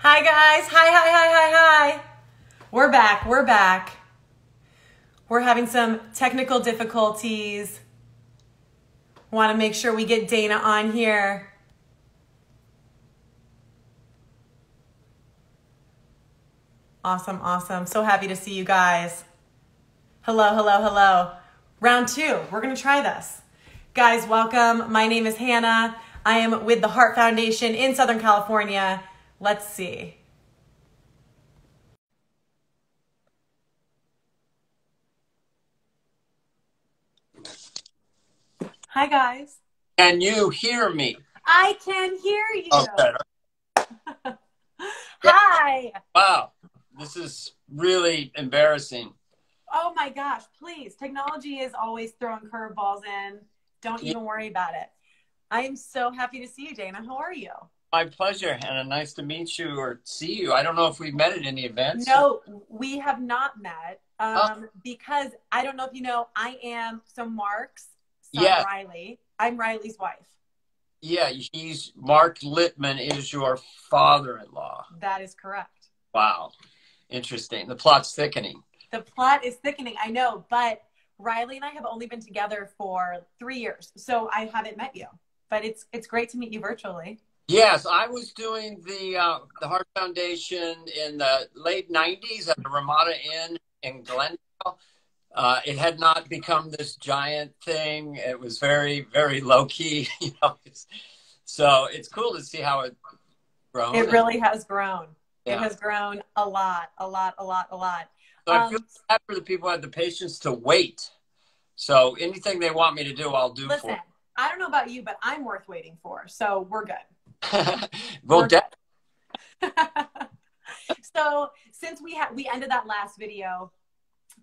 Hi guys, hi. We're back. We're having some technical difficulties. Want to make sure we get Dana on here. Awesome. So happy to see you guys. Hello. Round 2, we're gonna try this. Guys, welcome. My name is Hannah. I am with the Heart Foundation in Southern California. Let's see. Hi, guys. Can you hear me? I can hear you. Okay. Hi. Wow. This is really embarrassing. Oh my gosh, please. Technology is always throwing curveballs in. Don't even worry about it. I am so happy to see you, Dana. How are you? My pleasure, Hannah. Nice to meet you or see you. I don't know if we've met at any events. No, we have not met because I don't know if you know, Mark's son, Riley. I'm Riley's wife. Yeah, Mark Littman is your father-in-law. That is correct. Wow. Interesting. The plot's thickening. The plot is thickening, I know, but Riley and I have only been together for 3 years, so I haven't met you. But it's great to meet you virtually. Yes, I was doing the Heart Foundation in the late 90s at the Ramada Inn in Glendale. It had not become this giant thing. It was very, very low key, So it's cool to see how it's grown. It really has grown. Yeah. It has grown a lot. So I feel bad for the people who had the patience to wait. So anything they want me to do, I'll do. Listen, I don't know about you, but I'm worth waiting for. So we're good. Well, So since we ended that last video,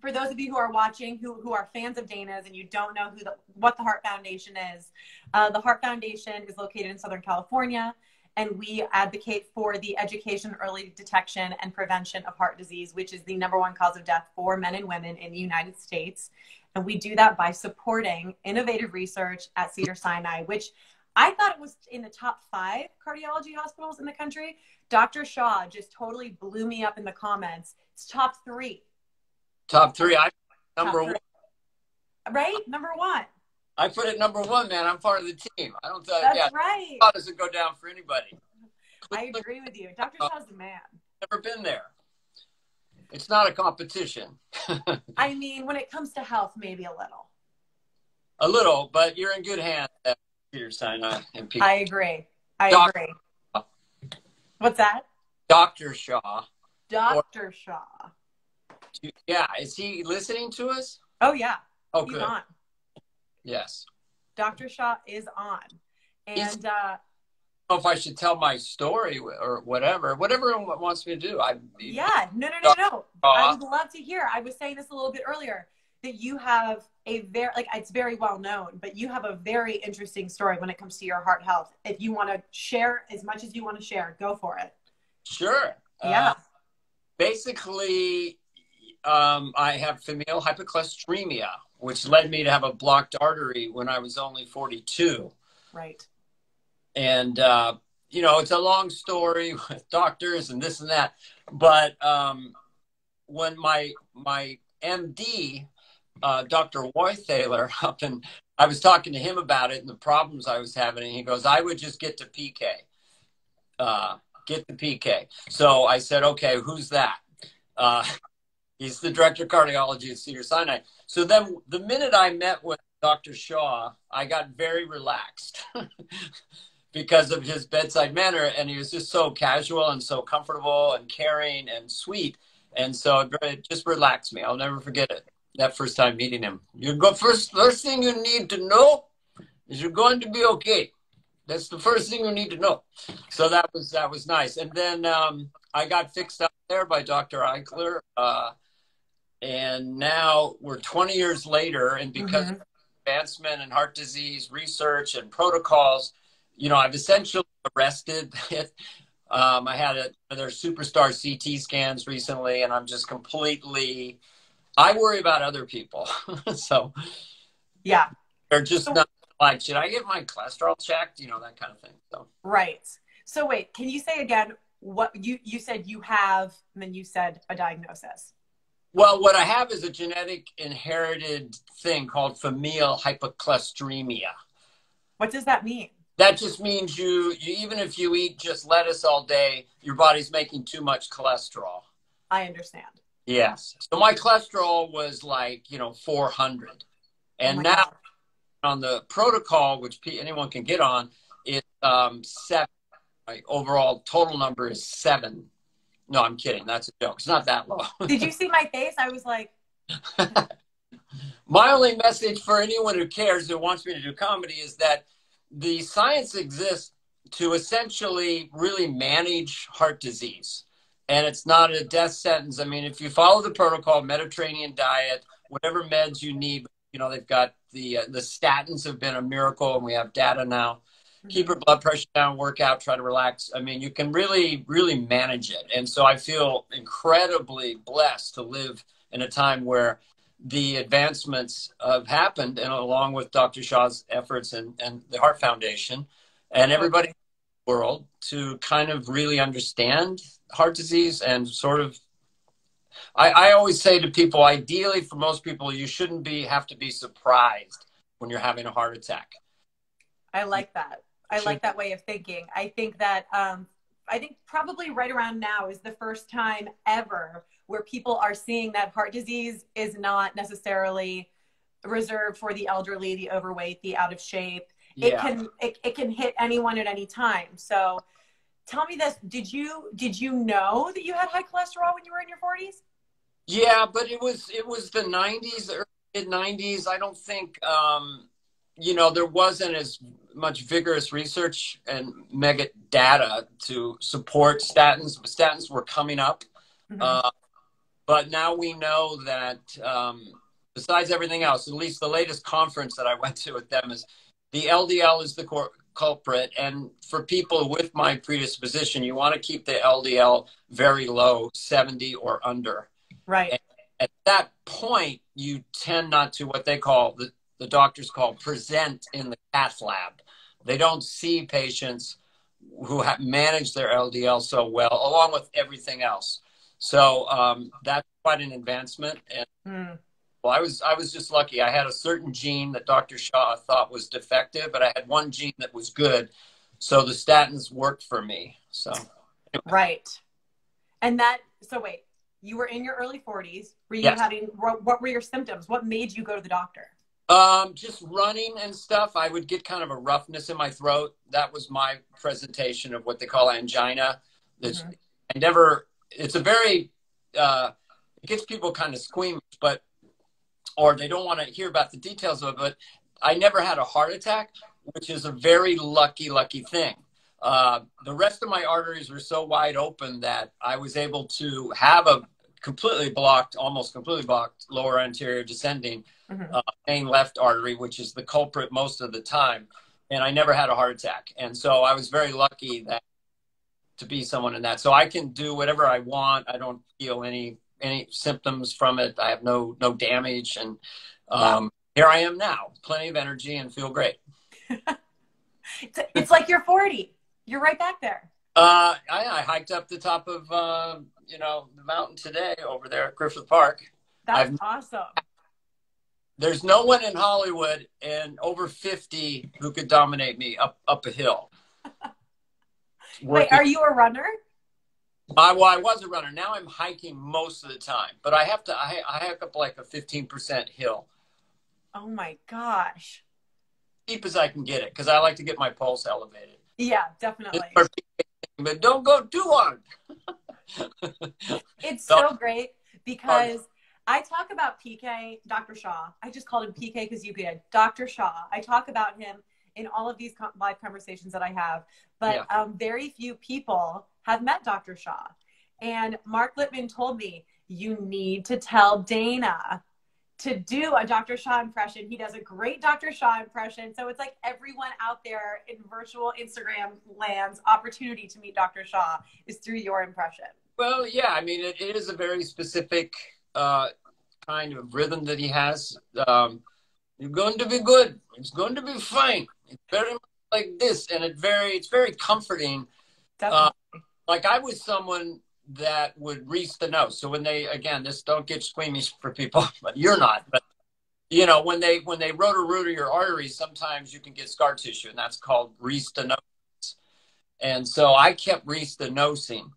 for those of you who are watching who are fans of Dana's and you don't know what the Heart Foundation is, the Heart Foundation is located in Southern California, and we advocate for the education, early detection, and prevention of heart disease, which is the #1 cause of death for men and women in the United States. And we do that by supporting innovative research at Cedars-Sinai, which I thought it was in the top 5 cardiology hospitals in the country. Dr. Shaw just totally blew me up in the comments. It's top 3. Top 3. Number 1. Right? Number 1. I put it number 1, man. I'm part of the team. I don't. That's right. How doesn't go down for anybody? I agree with you. Dr. Shaw's the man. Never been there. It's not a competition. I mean, when it comes to health, maybe a little. A little, but you're in good hands at Cedars-Sinai and people. I agree. Agree. What's that? Dr. Shaw. Dr. Shaw. Yeah. Is he listening to us? Oh, yeah. Oh, He's good. on. Yes. Dr. Shaw is on. And I don't know if I should tell my story or whatever he wants me to do. Yeah. No. I would love to hear. I was saying this a little bit earlier, that you have it's very well known, but you have a very interesting story when it comes to your heart health. If you want to share as much as you want to share, go for it. Sure. Yeah. Basically, I have familial hypercholesteremia, which led me to have a blocked artery when I was only 42. Right. And, it's a long story with doctors and this and that. But when my MD, Dr. Roythaler, I was talking to him about it and the problems I was having, and he goes, I would just get to PK. Get the PK. So I said, okay, who's that? He's the director of cardiology at Cedars-Sinai. So then the minute I met with Dr. Shaw, I got very relaxed because of his bedside manner. And he was just so casual and so comfortable and caring and sweet. And so it just relaxed me. I'll never forget it. That first time meeting him. First thing you need to know is you're going to be okay. That's the first thing you need to know. So that was nice. And then I got fixed up there by Dr. Algar. And now we're 20 years later, and because of advancement in heart disease research and protocols, I've essentially arrested it. I had their superstar CT scans recently, and I'm just completely, I worry about other people. So yeah, they're just not like, should I get my cholesterol checked? That kind of thing. So right. So wait, can you say again, what you said you have, and then you said a diagnosis. Well, what I have is a genetic inherited thing called familial hypercholesteremia. What does that mean? That just means you even if you eat just lettuce all day, your body's making too much cholesterol. I understand. Yes. So my cholesterol was like, 400. And now God. on the protocol, which anyone can get on, it's 7. My overall total number is 7. No, I'm kidding. That's a joke. It's not that low. Did you see my face? I was like... My only message for anyone who cares, who wants me to do comedy, is that the science exists to essentially really manage heart disease. And it's not a death sentence. I mean, if you follow the protocol, Mediterranean diet, whatever meds you need, they've got the statins have been a miracle, and we have data now. Keep your blood pressure down, work out, try to relax. I mean, you can really, really manage it. And so I feel incredibly blessed to live in a time where the advancements have happened, and along with Dr. Shah's efforts and the Heart Foundation and everybody in the world to kind of really understand heart disease and sort of, I always say to people, ideally for most people, you shouldn't have to be surprised when you're having a heart attack. I like that. I like that way of thinking. I think that, I think probably right around now is the first time ever where people are seeing that heart disease is not necessarily reserved for the elderly, the overweight, the out of shape. Yeah. It can hit anyone at any time. So tell me this, did you know that you had high cholesterol when you were in your 40s? Yeah, but it was the 90s, early mid 90s. I don't think, there wasn't as much vigorous research and mega data to support statins. Statins were coming up. Mm-hmm. But now we know that besides everything else, at least the latest conference that I went to with them, is the LDL is the culprit. And for people with my predisposition, you want to keep the LDL very low, 70 or under. Right. And at that point, you tend not to, what they call, the doctors call, present in the cath lab. They don't see patients who have managed their LDL so well, along with everything else. So that's quite an advancement. And well, I was just lucky. I had a certain gene that Dr. Shah thought was defective, but I had one gene that was good. So the statins worked for me. So anyway. Right. And so wait, you were in your early 40s. Were you having, what were your symptoms? What made you go to the doctor? Just running and stuff. I would get kind of a roughness in my throat. That was my presentation of what they call angina. Mm-hmm. It's a very, it gets people kind of squeamish, or they don't want to hear about the details of it, but I never had a heart attack, which is a very lucky thing. The rest of my arteries were so wide open that I was able to have a almost completely blocked lower anterior descending main left artery, which is the culprit most of the time. And I never had a heart attack. And so I was very lucky to be someone in that. So I can do whatever I want. I don't feel any symptoms from it. I have no damage. And here I am now, plenty of energy and feel great. It's like you're 40. You're right back there. I hiked up the top of, the mountain today over there at Griffith Park. That's awesome. There's no one in Hollywood and over 50 who could dominate me up a hill. Wait, are you a runner? I was a runner. Now I'm hiking most of the time, but I hike up like a 15% hill. Oh my gosh. Deep as I can get it, because I like to get my pulse elevated. Yeah, definitely. But don't go too hard. It's so great because I talk about PK, Dr. Shah. I just called him PK because you did. Dr. Shah. I talk about him in all of these live conversations that I have, but very few people have met Dr. Shah. And Mark Lippman told me, you need to tell Dana to do a Dr. Shah impression. He does a great Dr. Shah impression. So it's like everyone out there in virtual Instagram land's opportunity to meet Dr. Shah is through your impression. Well, yeah, I mean, it is a very specific kind of rhythm that he has. You're going to be good. It's going to be fine. It's very much like this. And it's very comforting. Definitely. like I was someone that would reach the nose. So when they, again, this, don't get squeamish for people, but you're not. But you know, when they rotor your arteries, sometimes you can get scar tissue, and that's called restenosis. And so I kept restenosing.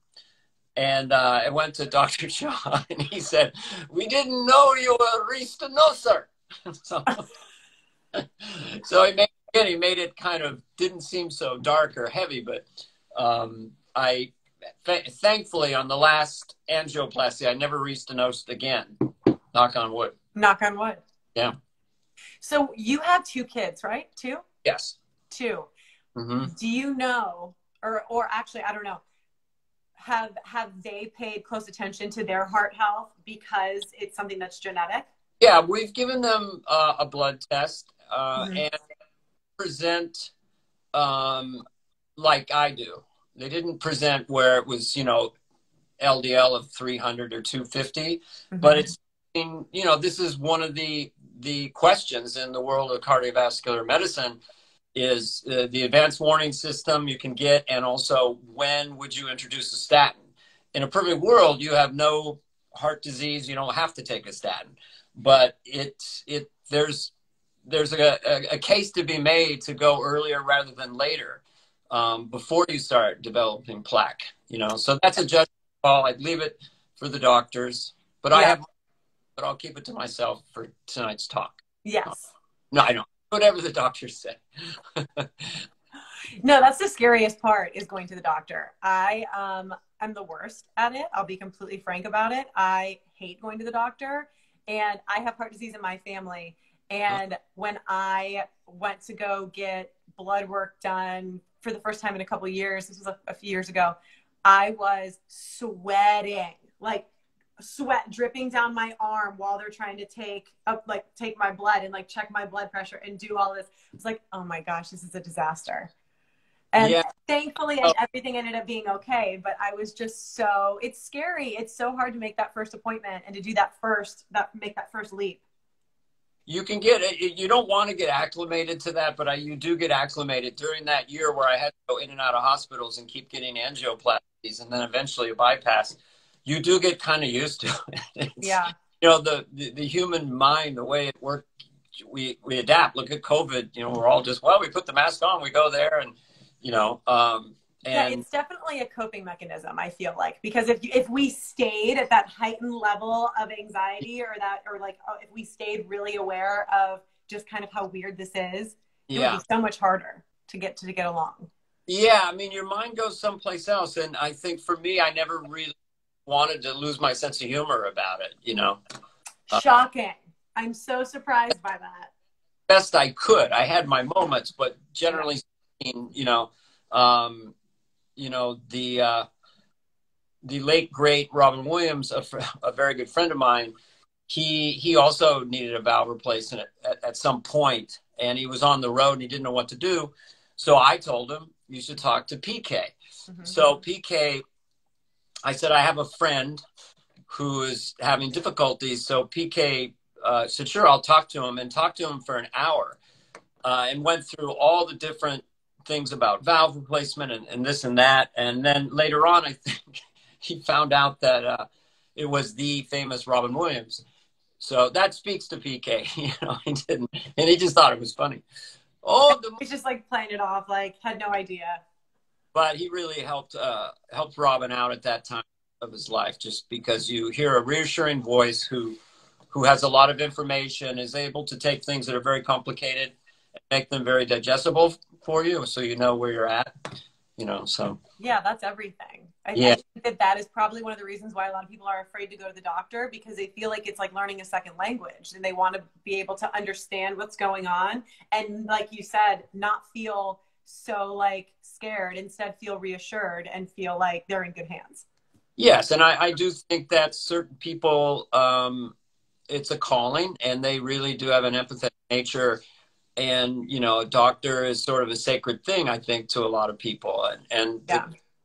And I went to Dr. Shaw, and he said, "We didn't know you were a restenoser." So he made it kind of, didn't seem so dark or heavy, but thankfully on the last angioplasty, I never restenosed again. Knock on wood. Knock on wood. Yeah. So you have 2 kids, right? 2? Yes. 2. Mm-hmm. Do you know, or actually, I don't know, have they paid close attention to their heart health because it's something that's genetic? Yeah, we've given them a blood test and present like I do. They didn't present where it was, you know, LDL of 300 or 250, but it's, you know, this is one of the questions in the world of cardiovascular medicine is the advanced warning system you can get, and also when would you introduce a statin. In a perfect world, you have no heart disease, you don't have to take a statin, but there's a case to be made to go earlier rather than later, before you start developing plaque, you know. So that's a judgment call. I'd leave it for the doctors, but but I'll keep it to myself for tonight's talk. Yes. No, I don't. Whatever the doctors say. No, that's the scariest part, is going to the doctor. I'm the worst at it. I'll be completely frank about it. I hate going to the doctor, and I have heart disease in my family. And when I went to go get blood work done for the first time in a couple of years, this was a few years ago, I was sweating, like sweat dripping down my arm while they're trying to take my blood and like check my blood pressure and do all this. It's like, oh my gosh, this is a disaster. And thankfully everything ended up being okay, but I was just it's scary. It's so hard to make that first appointment and to do make that first leap. You can you don't want to get acclimated to that, but you do get acclimated during that year where I had to go in and out of hospitals and keep getting angioplasties and then eventually a bypass. You do get kind of used to it. You know, the human mind, the way it works, we adapt. Look at COVID, you know, we're all just, we put the mask on, we go there, and, you know, and it's definitely a coping mechanism, I feel like, because if we stayed at that heightened level of anxiety if we stayed really aware of just kind of how weird this is, it would be so much harder to get along. Yeah. I mean, your mind goes someplace else. And I think for me, I never really wanted to lose my sense of humor about it, you know. Shocking. I'm so surprised by that. Best I could. I had my moments, but generally speaking, you know, the late great Robin Williams, a very good friend of mine, he also needed a valve replacement at some point, and he was on the road and he didn't know what to do. So I told him, you should talk to PK. So PK, I said, I have a friend who is having difficulties. So PK said, sure, I'll talk to him, and talked to him for an hour and went through all the different things about valve replacement and this and that. And then later on, I think he found out that it was the famous Robin Williams. So that speaks to PK, you know, he didn't, and he just thought it was funny. He's just like playing it off, like had no idea. But he really helped Robin out at that time of his life, just because you hear a reassuring voice who has a lot of information, is able to take things that are very complicated and make them very digestible for you, so you know where you're at, you know. So yeah, that's everything. I think that is probably one of the reasons why a lot of people are afraid to go to the doctor, because they feel like it's like learning a second language, and they want to be able to understand what's going on, and like you said, not feel so like scared, instead feel reassured and feel like they're in good hands. Yes, and I do think that certain people, it's a calling, and they really do have an empathetic nature. And, you know, a doctor is sort of a sacred thing, I think, to a lot of people. And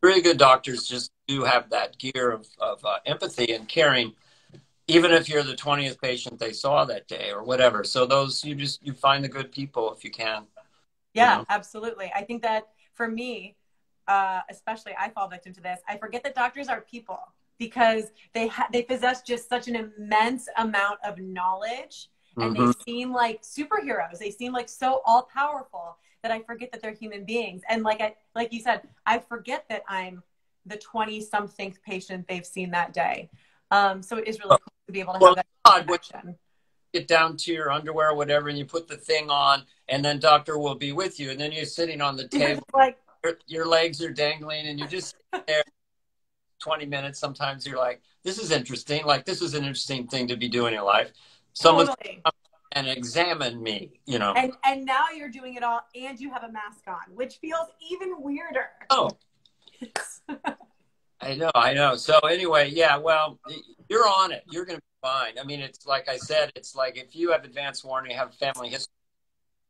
really good doctors just do have that gear of empathy and caring, even if you're the 20th patient they saw that day or whatever. So those, you find the good people if you can. Yeah, you know? Absolutely. I think that for me, especially I fall victim to this. I forget that doctors are people because they possess just such an immense amount of knowledge, and they seem like superheroes. They seem like so all powerful that I forget that they're human beings. And like you said, I forget that I'm the 20-something patient they've seen that day. So it is really cool to be able to have that connection. Get down to your underwear or whatever, and you put the thing on, and then doctor will be with you, and then you're sitting on the table, like your legs are dangling, and you just sit there 20 minutes. Sometimes you're like, this is interesting. Like, this is an interesting thing to be doing in life. Someone's totally. come and examine me, you know. And now you're doing it all, and you have a mask on, which feels even weirder. Oh. I know. So anyway, yeah, well, you're on it. You're going to be fine. I mean, it's like I said, it's like if you have advanced warning, have family history,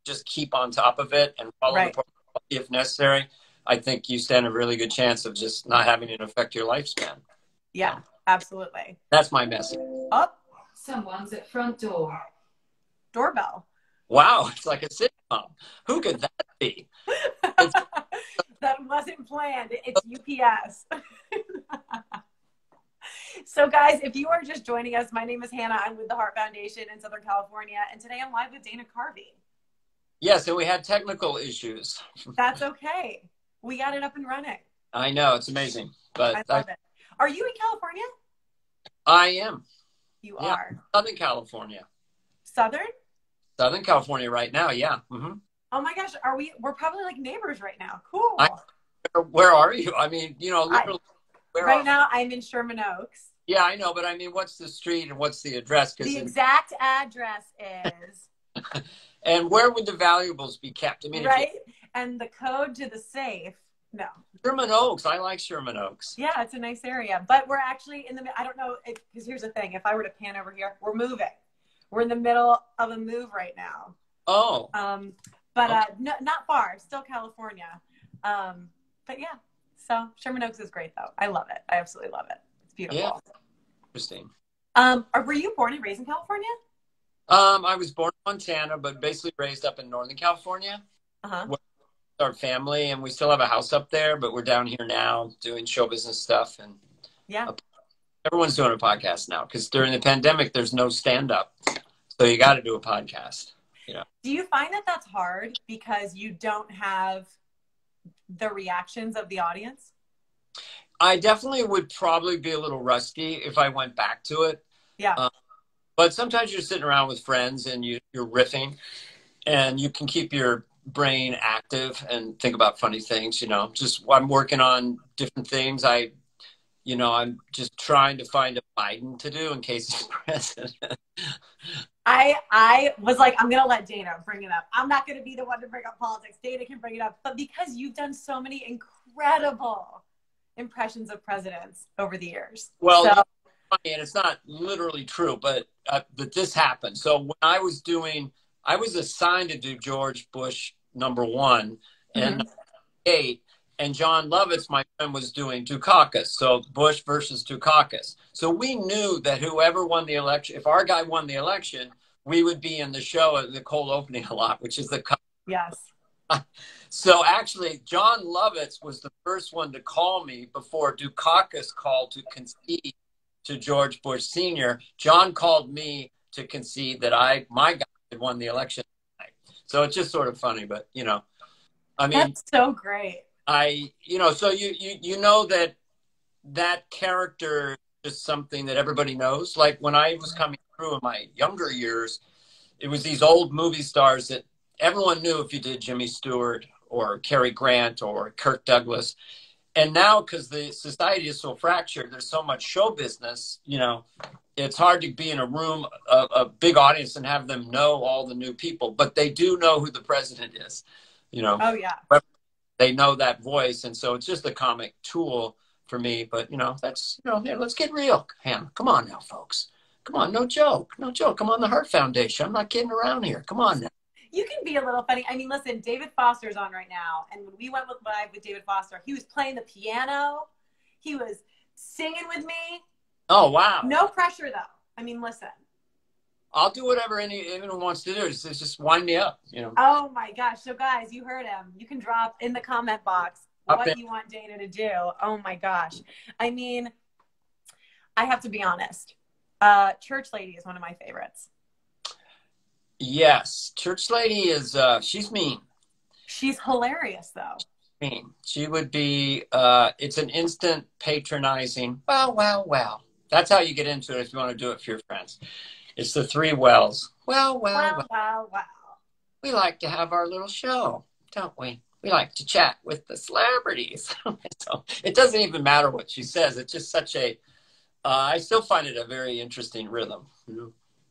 just keep on top of it and follow the protocol if necessary. I think you stand a really good chance of just not having it affect your lifespan. Yeah, absolutely. That's my message. Oh, someone's at front door. Doorbell. Wow, it's like a sitcom. Who could that be? That wasn't planned. It's UPS. So guys, if you are just joining us, my name is Hannah. I'm with the Heart Foundation in Southern California. And today I'm live with Dana Carvey. Yes, and we had technical issues. That's okay. We got it up and running. I know, it's amazing. But I love it. Are you in California? I am. You are. Southern California. Southern California right now, yeah. Mm-hmm. Oh my gosh, we're probably like neighbors right now. Cool. Where are you? I mean, you know, literally, right now I'm in Sherman Oaks. Yeah, I know, but I mean, what's the street and what's the address? The exact address is. And where would the valuables be kept? I mean, right? And the code to the safe. No. Sherman Oaks. I like Sherman Oaks. Yeah, it's a nice area. But we're actually in the, I don't know, because here's the thing. If I were to pan over here, we're moving. We're in the middle of a move right now. Oh. But no, not far. Still California. But yeah. So Sherman Oaks is great, though. I love it. I absolutely love it. It's beautiful. Yeah. Interesting. Were you born and raised in California? I was born in Montana, but basically raised up in Northern California. Uh-huh. Our family, and we still have a house up there, but we're down here now doing show business stuff. And yeah, everyone's doing a podcast now because during the pandemic, there's no stand-up, so you got to do a podcast. You know. Do you find that that's hard because you don't have the reactions of the audience? I definitely would probably be a little rusty if I went back to it. Yeah. But sometimes you're sitting around with friends and you're riffing, and you can keep your brain active and think about funny things. You know, just I'm working on different things. I'm just trying to find a Biden to do in case he's president. I was like, I'm going to let Dana bring it up. I'm not going to be the one to bring up politics. Dana can bring it up. But because you've done so many incredible impressions of presidents over the years. Well, so, funny, and it's not literally true, but this happened. So when I was assigned to do George Bush #1 and #8, and John Lovitz, my friend, was doing Dukakis. So Bush versus Dukakis. So we knew that whoever won the election, if our guy won the election, we would be in the show at the cold opening a lot, which is the yes. So actually, John Lovitz was the first one to call me before Dukakis called to concede to George Bush Sr. John called me to concede that my guy had won the election. So it's just sort of funny, but I mean, that's so great. So you know that character is something that everybody knows. Like when I was coming through in my younger years, it was these old movie stars that everyone knew if you did Jimmy Stewart or Cary Grant or Kirk Douglas. And now, because the society is so fractured, there's so much show business, it's hard to be in a room, a big audience, and have them know all the new people. But they do know who the president is, Oh, yeah. They know that voice. And so it's just a comic tool for me. But, that's, here, let's get real. Hannah, come on now, folks. Come on, no joke. No joke. Come on, the Heart Foundation. I'm not kidding around here. Come on now. You can be a little funny. I mean, listen, David Foster's on right now. And when we went live with David Foster, he was playing the piano. He was singing with me. Oh, wow. No pressure, though. I mean, listen. I'll do whatever anyone wants to do. Just wind me up, Oh, my gosh. So, guys, you heard him. You can drop in the comment box, what you want Dana to do. Oh my gosh. I mean, I have to be honest. Church Lady is one of my favorites. Yes. Church Lady is, she's mean. She's hilarious though. Mean. She would be, it's an instant patronizing, well. That's how you get into it if you want to do it for your friends. It's the three wells. Well. We like to have our little show, don't we? We like to chat with the celebrities. So it doesn't even matter what she says. It's just such a, I still find it a very interesting rhythm.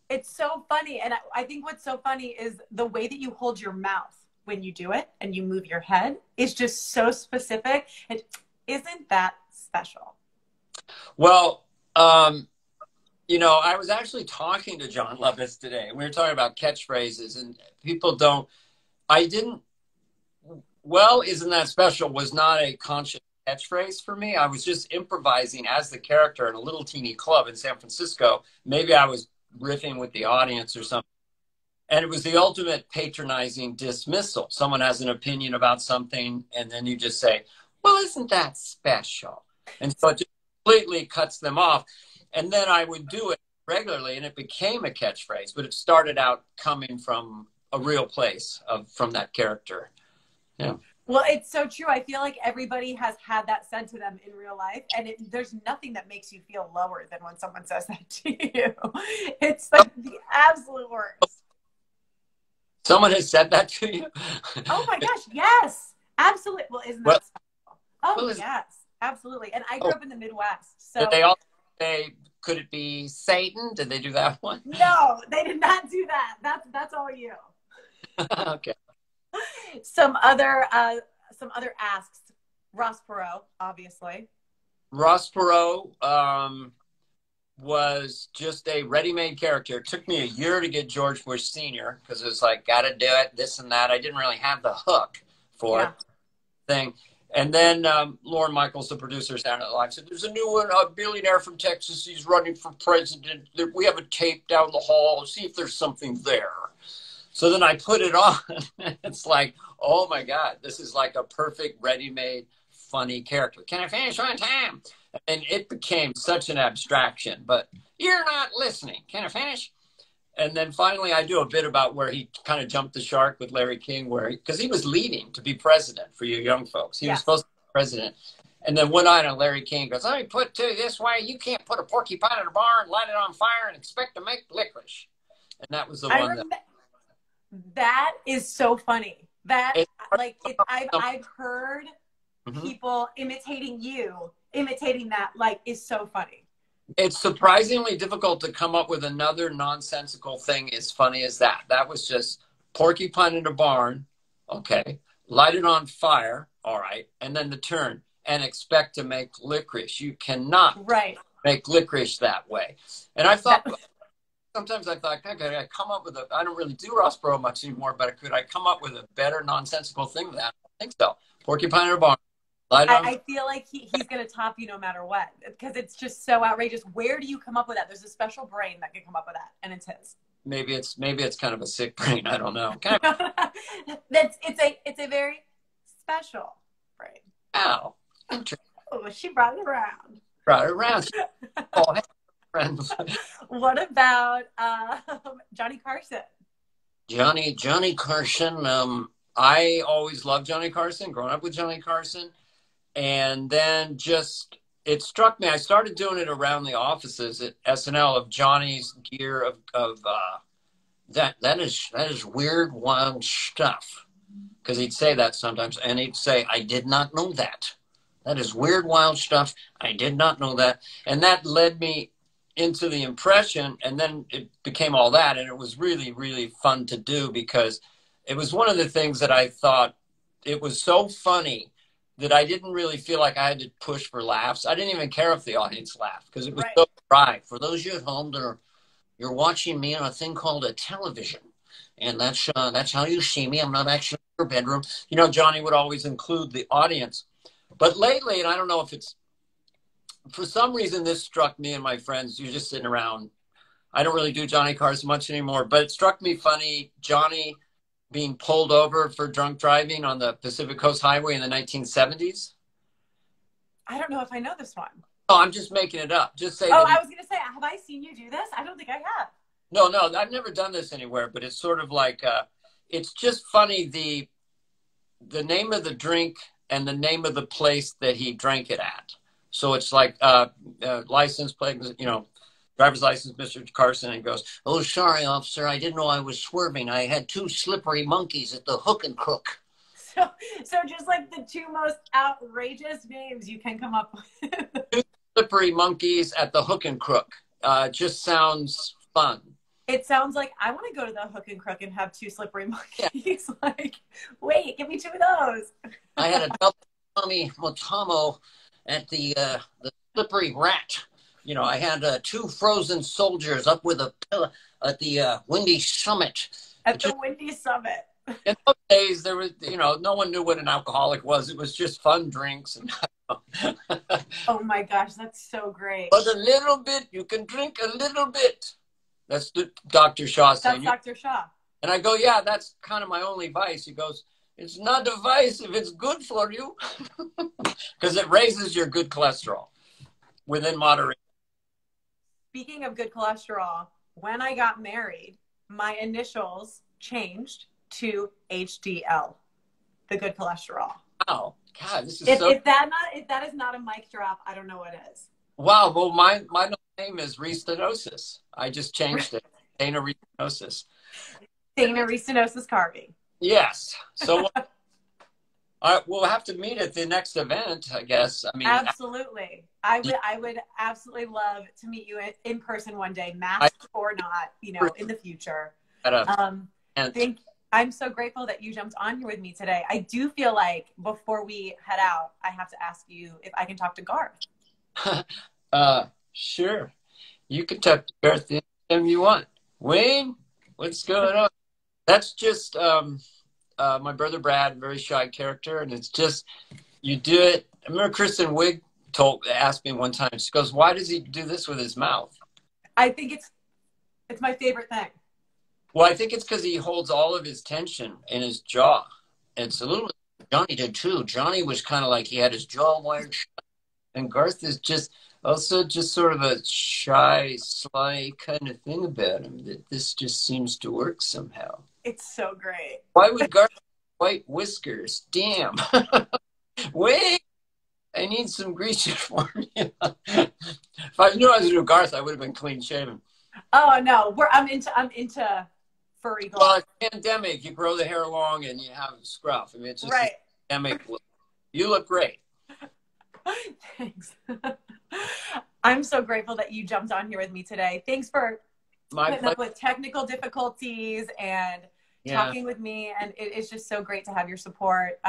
It's so funny. And I think what's so funny is the way that you hold your mouth when you do it and you move your head is just so specific. And isn't that special? Well, you know, I was actually talking to John Lovitz today. We were talking about catchphrases, and people don't, well, isn't that special was not a conscious catchphrase for me. I was just improvising as the character in a little teeny club in San Francisco. Maybe I was riffing with the audience or something. And it was the ultimate patronizing dismissal. Someone has an opinion about something, and then you just say, well, isn't that special? And so it just completely cuts them off. And then I would do it regularly, and it became a catchphrase, but it started out coming from a real place from that character. Yeah. Well, it's so true. I feel like everybody has had that said to them in real life, and there's nothing that makes you feel lower than when someone says that to you. It's like the absolute worst. Someone has said that to you? Oh my gosh, yes. Absolutely. Well, isn't that special? Oh, yes, absolutely. And I grew up in the Midwest. So did they all say, could it be Satan? Did they do that one? No, they did not do that. That's all you. Okay. Some other asks. Ross Perot, obviously. Ross Perot was just a ready-made character. It took me a year to get George Bush Sr. because it was like, got to do it, this and that. I didn't really have the hook for it thing. And then Lorne Michaels, the producer, Saturday Night Live, said, there's a new one, a billionaire from Texas. He's running for president. We have a tape down the hall. See if there's something there. So then I put it on. It's like, oh, my God, this is like a perfect, ready-made, funny character. Can I finish on time? And it became such an abstraction. But you're not listening. Can I finish? And then finally I do a bit about where he kind of jumped the shark with Larry King, because he was leading to be president for you young folks. He was supposed to be president. And then one night on Larry King goes, let me put it to you this way. You can't put a porcupine in a barn, light it on fire, and expect to make licorice. And that was the one that is so funny. I've heard people imitating that, like, is so funny. It's surprisingly difficult to come up with another nonsensical thing as funny as that. That was just porcupine in a barn, okay, light it on fire, all right, and then the turn, and expect to make licorice. You cannot make licorice that way. And I thought, sometimes I thought, could I come up with I don't really do Ross Perot much anymore, but could I come up with a better nonsensical thing than that? I don't think so. Porcupine in a barn. I feel like he's going to top you no matter what, because it's just so outrageous. Where do you come up with that? There's a special brain that can come up with that, and it's his. Maybe it's kind of a sick brain. I don't know. It's a very special brain. Oh, interesting. Oh, she brought it around. Oh, hey, friends. What about Johnny Carson? Johnny Carson. I always loved Johnny Carson, growing up with Johnny Carson. And then it struck me. I started doing it around the offices at SNL of Johnny's gear of that is weird, wild stuff. Because he'd say that sometimes, and he'd say, I did not know that. That is weird, wild stuff. I did not know that. And that led me into the impression, and then it became all that. And it was really, really fun to do, because it was one of the things that I thought it was so funny that I didn't really feel like I had to push for laughs. I didn't even care if the audience laughed, because it was so dry. For those of you at home you're watching me on a thing called a television, and that's how you see me. I'm not actually in your bedroom. You know, Johnny would always include the audience. But lately, and I don't know if it's, for some reason this struck me and my friends, you're just sitting around. I don't really do Johnny Carson much anymore, but it struck me funny. Johnny being pulled over for drunk driving on the Pacific Coast Highway in the 1970s? I don't know if I know this one. Oh, I'm just making it up. Just say. Oh, I was going to say, have I seen you do this? I don't think I have. No, I've never done this anywhere, but it's sort of like, it's just funny, the name of the drink and the name of the place that he drank it at. So it's like license plate, driver's license, Mr. Carson, and he goes, "Oh, sorry, officer, I didn't know I was swerving. I had 2 slippery monkeys at the Hook and Crook." So just like the 2 most outrageous names you can come up with. 2 slippery monkeys at the Hook and Crook. Just sounds fun. It sounds like I want to go to the Hook and Crook and have 2 slippery monkeys. Yeah. Like, wait, give me 2 of those. I had a double Tommy Motamo at the Slippery Rat. I had 2 frozen soldiers up with a pillow at the Windy Summit. At the Windy Summit. In those days, there was, no one knew what an alcoholic was. It was just fun drinks. And oh my gosh, that's so great. But a little bit, you can drink a little bit. That's Dr. Shaw saying. That's Dr. Shaw. And I go, yeah, that's kind of my only vice. He goes, it's not a vice if it's good for you. Because it raises your good cholesterol within moderation. Speaking of good cholesterol, when I got married, my initials changed to HDL, the good cholesterol. Wow. God, this is if that is not a mic drop, I don't know what is. Wow. Well, my name is restenosis. I just changed it. Dana restenosis. Dana restenosis Carvey. Yes. So we'll have to meet at the next event, I guess. I mean, absolutely. I would absolutely love to meet you in person one day, masked or not, in the future. I'm so grateful that you jumped on here with me today. I do feel like before we head out, I have to ask you if I can talk to Garth. Sure. You can talk to Garth anytime you want. Wayne, what's going on? That's just my brother Brad, very shy character, and it's just you do it. I remember Kristen Wiig asked me one time. She goes, "Why does he do this with his mouth?" I think it's my favorite thing. Well, I think it's because he holds all of his tension in his jaw. It's a little bit Johnny did too. Johnny was kind of like he had his jaw wired shut, and Garth is just sort of a shy, sly kind of thing about him. That this just seems to work somehow. It's so great. Why would Garth have white whiskers? Damn. Wait, I need some greasy formula. If I knew I was doing Garth, I would have been clean shaven. Oh no, I'm into furry Garth. Well, it's pandemic. You grow the hair long and you have scruff. I mean, it's just right. Pandemic. You look great. Thanks. I'm so grateful that you jumped on here with me today. Thanks for putting up with technical difficulties and talking with me. And it's just so great to have your support.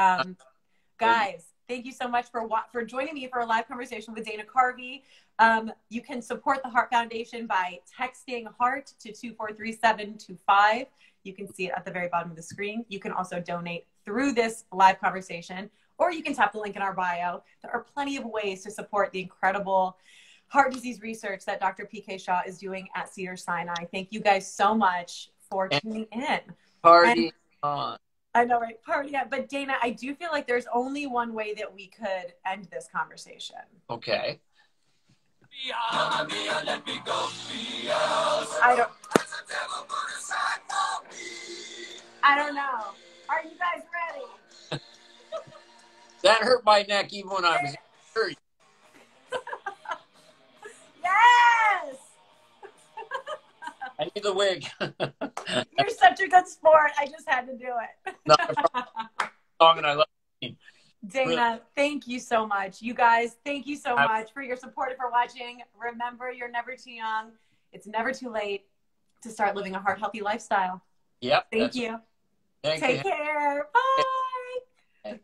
Guys, thank you so much for joining me for a live conversation with Dana Carvey. You can support the Heart Foundation by texting HEART to 243725. You can see it at the very bottom of the screen. You can also donate through this live conversation, or you can tap the link in our bio. There are plenty of ways to support the incredible heart disease research that Dr. PK Shaw is doing at Cedars-Sinai. Thank you guys so much for tuning in. Party on. I know, right? Party on. But Dana, I do feel like there's only one way that we could end this conversation. Okay. I don't know. Are you guys ready? That hurt my neck even when I was hurt. Yes! I need the wig. You're such a good sport. I just had to do it. Not a problem. Song and I love it. Dana, thank you so much. You guys, thank you so much for your support and for watching. Remember, you're never too young. It's never too late to start living a heart-healthy lifestyle. Yep. Thank you. Take care. Bye.